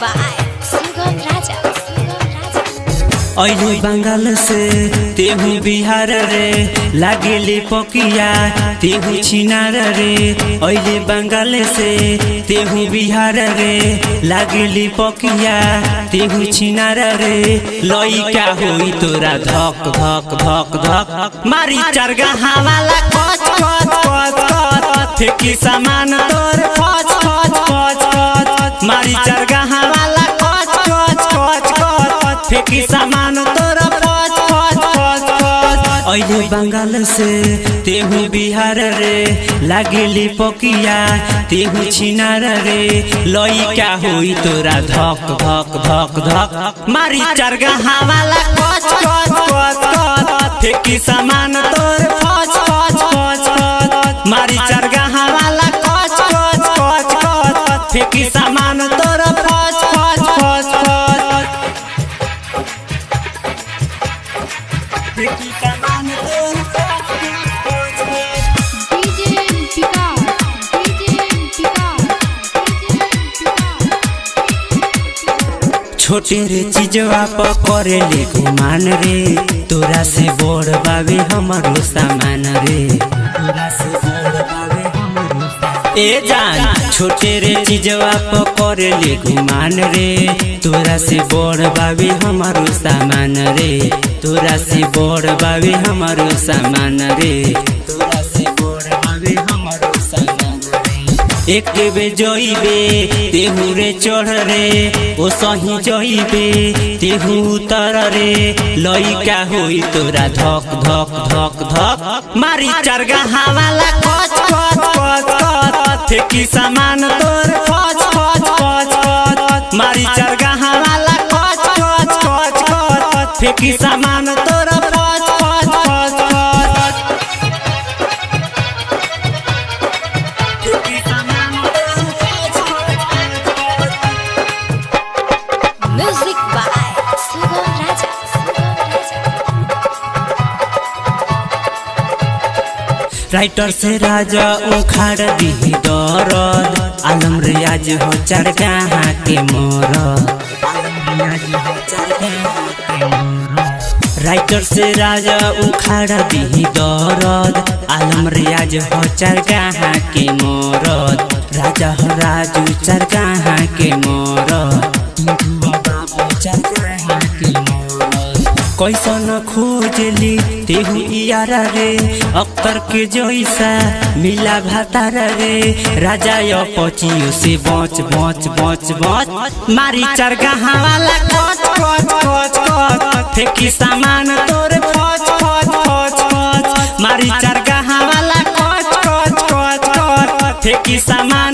by Sugam Raja. अहिले बंगाल से तेहु बिहार रे लागेले पकिया तेहु छिनार रे। अहिले बंगाल से तेहु बिहार रे लागेले पकिया तेहु छिनार रे। लइका होई तोरा धक धक धक धक मारी चरगा हवाला कच कच कच कच फेकी सामान तोर फच फच फच फच मारी चरगा हवाला कच कच कच कच फेकी सामान तोर फच फच फच फच। अहिले बंगाल से तेहु बिहार रे लागेली पकिया तेहु छिनार रे। लइका होई तोरा धक धक धक धक मारी चरगा हवाला कच कच कच कच फेकी सामान तोर फच फच फच फच मारी चरगा हवाला कच कच कच कच फेकी सामान तोर फच फच फच फच फेकी सामान तोर फच फच फच। DJ छोटे रे चीजवा पकड़े ले घुमान रे। तोरा से बड़ बावे हमारो सामान रे। तोरा से बड़ बावे हमारो सामान। ए जान छोटे रे चीजवा पकड़े ले घुमान रे। तोरा से बड़ बावे हमारो सामान रे। तोरा से बड़ बावे हमारो सामान रे। तोरा से बड़ बावे हमारो सामान रे। एक बे जइबे तेहु रे चढ़ रे ओ सही जइबे तेहु उतर रे। लइका होई तोरा धक धक धक धक मारी चरगा हवाला कच कच कच कच फेकी सामान तोर फच फच फच फच मारी चरगा हवाला कच कच कच कच फेकी सामान तोर फच फच फच फच फेकी सामान तोर फच फच फच फच। Music by Sugam Raja. Writer से राजा उखाड़ दी दरद आलम रे आज हो चरगा के मोरद। राइटर से राजा उखाड़ दी दरद आलम रे आज हो चरगा के मोरद। राजा हो राजू चरगा के मोरद। बाबू चरगा के मोरद। कैसन खोजली तेहु यारा रे अख्तर के जैसा मिला भातार रे। राजा यो पचियो से बच बच बच बच मारी चरगा हवाला कच कच कच कच फेकी सामान तोर फच फच फच फच मारी चरगा हवाला कच कच कच कच फेकी सामान